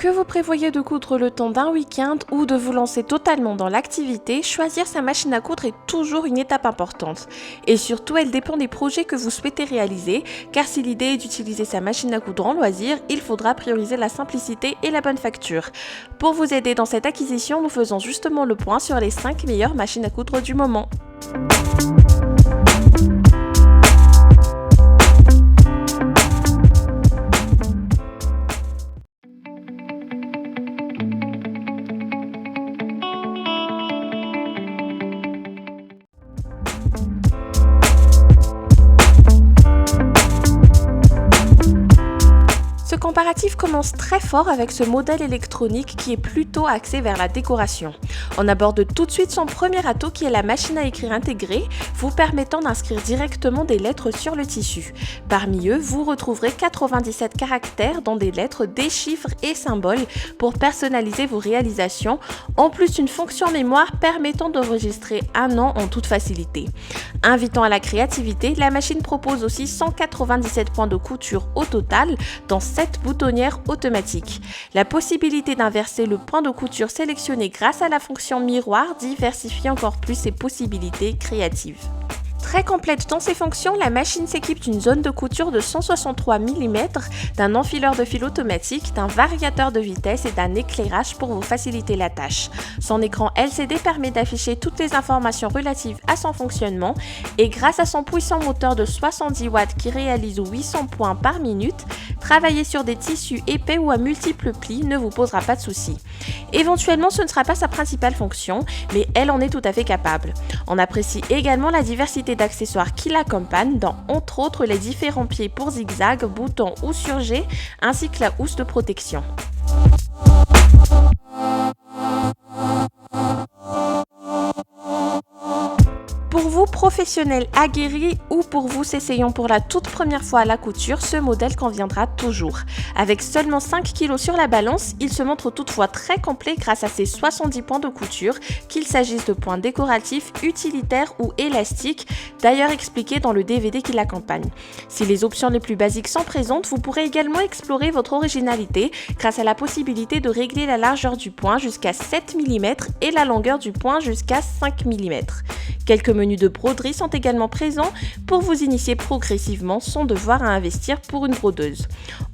Que vous prévoyez de coudre le temps d'un week-end ou de vous lancer totalement dans l'activité, choisir sa machine à coudre est toujours une étape importante. Et surtout, elle dépend des projets que vous souhaitez réaliser, car si l'idée est d'utiliser sa machine à coudre en loisir, il faudra prioriser la simplicité et la bonne facture. Pour vous aider dans cette acquisition, nous faisons justement le point sur les 5 meilleures machines à coudre du moment. Ce comparatif commence très fort avec ce modèle électronique qui est plutôt axé vers la décoration. On aborde tout de suite son premier atout qui est la machine à écrire intégrée, vous permettant d'inscrire directement des lettres sur le tissu. Parmi eux, vous retrouverez 97 caractères dont des lettres, des chiffres et symboles pour personnaliser vos réalisations, en plus d'une fonction mémoire permettant d'enregistrer un nom en toute facilité. Invitant à la créativité, la machine propose aussi 197 points de couture au total, dans 7 boutonnières automatiques. La possibilité d'inverser le point de couture sélectionné grâce à la fonction miroir diversifie encore plus ses possibilités créatives. Très complète dans ses fonctions, la machine s'équipe d'une zone de couture de 163 mm, d'un enfileur de fil automatique, d'un variateur de vitesse et d'un éclairage pour vous faciliter la tâche. Son écran LCD permet d'afficher toutes les informations relatives à son fonctionnement et grâce à son puissant moteur de 70 watts qui réalise 800 points par minute, travailler sur des tissus épais ou à multiples plis ne vous posera pas de soucis. Éventuellement, ce ne sera pas sa principale fonction, mais elle en est tout à fait capable. On apprécie également la diversité d'accessoires qui l'accompagnent dans entre autres les différents pieds pour zigzag, boutons ou surjet, ainsi que la housse de protection. Pour vous, professionnels aguerris ou pour vous s'essayant pour la toute première fois à la couture, ce modèle conviendra toujours. Avec seulement 5 kg sur la balance, il se montre toutefois très complet grâce à ses 70 points de couture, qu'il s'agisse de points décoratifs, utilitaires ou élastiques, d'ailleurs expliqués dans le DVD qui l'accompagne. Si les options les plus basiques sont présentes, vous pourrez également explorer votre originalité grâce à la possibilité de régler la largeur du point jusqu'à 7 mm et la longueur du point jusqu'à 5 mm. Quelques menus de broderie sont également présents pour vous initier progressivement sans devoir à investir pour une brodeuse.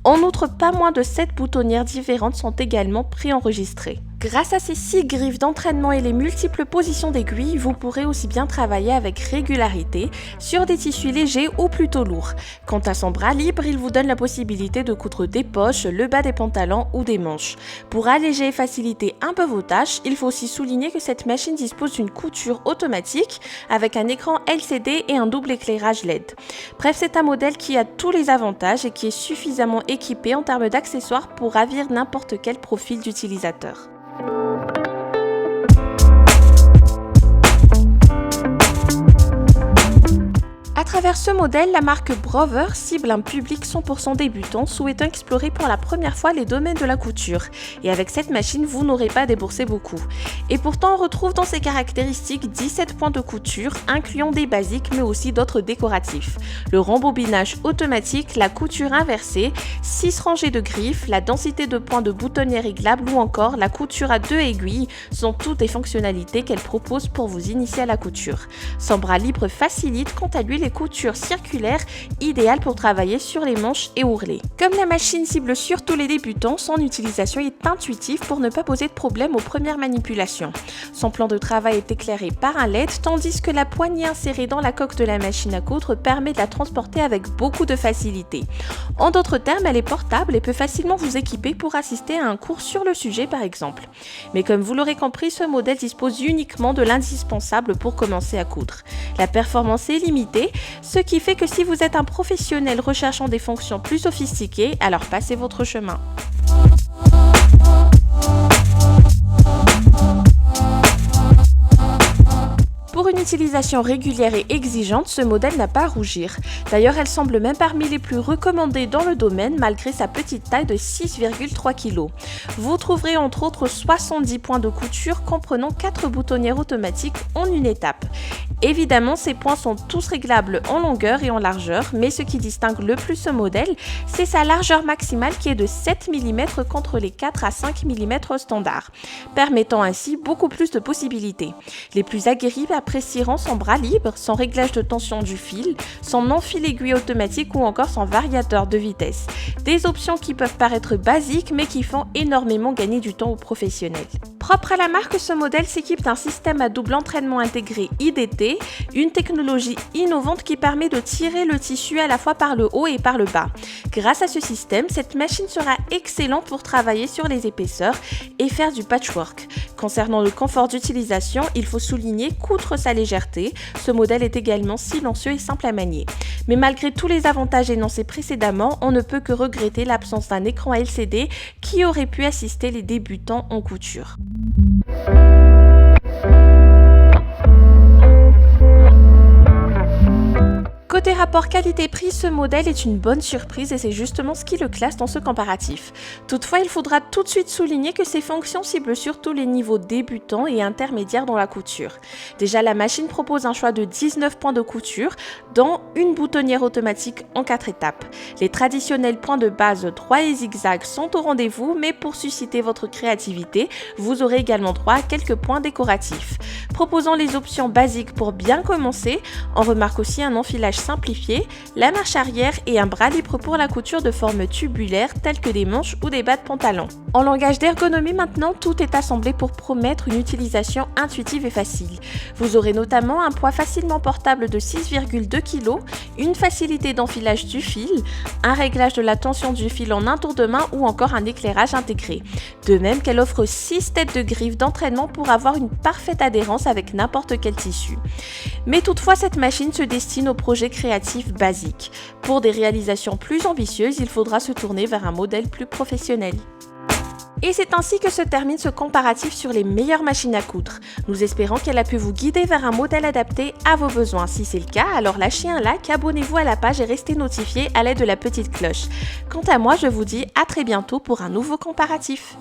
En outre, pas moins de 7 boutonnières différentes sont également préenregistrées. Grâce à ces 6 griffes d'entraînement et les multiples positions d'aiguille, vous pourrez aussi bien travailler avec régularité sur des tissus légers ou plutôt lourds. Quant à son bras libre, il vous donne la possibilité de coudre des poches, le bas des pantalons ou des manches. Pour alléger et faciliter un peu vos tâches, il faut aussi souligner que cette machine dispose d'une couture automatique avec un écran LCD et un double éclairage LED. Bref, c'est un modèle qui a tous les avantages et qui est suffisamment équipé en termes d'accessoires pour ravir n'importe quel profil d'utilisateur. À travers ce modèle, la marque Brover cible un public 100% débutant souhaitant explorer pour la première fois les domaines de la couture. Et avec cette machine, vous n'aurez pas déboursé beaucoup. Et pourtant, on retrouve dans ses caractéristiques 17 points de couture, incluant des basiques mais aussi d'autres décoratifs. Le rembobinage automatique, la couture inversée, 6 rangées de griffes, la densité de points de boutonnière réglable ou encore la couture à 2 aiguilles sont toutes des fonctionnalités qu'elle propose pour vous initier à la couture. Son bras libre facilite quant à lui les coutures circulaires idéales pour travailler sur les manches et ourlets. Comme la machine cible surtout les débutants, son utilisation est intuitive pour ne pas poser de problème aux premières manipulations. Son plan de travail est éclairé par un LED, tandis que la poignée insérée dans la coque de la machine à coudre permet de la transporter avec beaucoup de facilité. En d'autres termes, elle est portable et peut facilement vous équiper pour assister à un cours sur le sujet par exemple. Mais comme vous l'aurez compris, ce modèle dispose uniquement de l'indispensable pour commencer à coudre. La performance est limitée, ce qui fait que si vous êtes un professionnel recherchant des fonctions plus sophistiquées, alors passez votre chemin. Pour une utilisation régulière et exigeante, ce modèle n'a pas à rougir. D'ailleurs, elle semble même parmi les plus recommandées dans le domaine malgré sa petite taille de 6,3 kg. Vous trouverez entre autres 70 points de couture comprenant 4 boutonnières automatiques en une étape. Évidemment, ces points sont tous réglables en longueur et en largeur, mais ce qui distingue le plus ce modèle, c'est sa largeur maximale qui est de 7 mm contre les 4 à 5 mm standard, permettant ainsi beaucoup plus de possibilités. Les plus aguerris apprécieront son bras libre, son réglage de tension du fil, son enfil aiguille automatique ou encore son variateur de vitesse. Des options qui peuvent paraître basiques mais qui font énormément gagner du temps aux professionnels. Propre à la marque, ce modèle s'équipe d'un système à double entraînement intégré IDT, une technologie innovante qui permet de tirer le tissu à la fois par le haut et par le bas. Grâce à ce système, cette machine sera excellente pour travailler sur les épaisseurs et faire du patchwork. Concernant le confort d'utilisation, il faut souligner qu'outre sa légèreté, ce modèle est également silencieux et simple à manier. Mais malgré tous les avantages énoncés précédemment, on ne peut que regretter l'absence d'un écran LCD qui aurait pu assister les débutants en couture. Côté rapport qualité-prix, ce modèle est une bonne surprise et c'est justement ce qui le classe dans ce comparatif. Toutefois, il faudra tout de suite souligner que ces fonctions ciblent surtout les niveaux débutants et intermédiaires dans la couture. Déjà, la machine propose un choix de 19 points de couture, dont une boutonnière automatique en 4 étapes. Les traditionnels points de base droits et zigzag sont au rendez-vous, mais pour susciter votre créativité, vous aurez également droit à quelques points décoratifs. Proposant les options basiques pour bien commencer, on remarque aussi un enfilage simplifié, la marche arrière et un bras libre pour la couture de forme tubulaire telles que des manches ou des bas de pantalon. En langage d'ergonomie maintenant, tout est assemblé pour promettre une utilisation intuitive et facile. Vous aurez notamment un poids facilement portable de 6,2 kg, une facilité d'enfilage du fil, un réglage de la tension du fil en un tour de main ou encore un éclairage intégré. De même qu'elle offre 6 têtes de griffes d'entraînement pour avoir une parfaite adhérence avec n'importe quel tissu. Mais toutefois, cette machine se destine aux projets créatifs basiques. Pour des réalisations plus ambitieuses, il faudra se tourner vers un modèle plus professionnel. Et c'est ainsi que se termine ce comparatif sur les meilleures machines à coudre. Nous espérons qu'elle a pu vous guider vers un modèle adapté à vos besoins. Si c'est le cas, alors lâchez un like, abonnez-vous à la page et restez notifiés à l'aide de la petite cloche. Quant à moi, je vous dis à très bientôt pour un nouveau comparatif.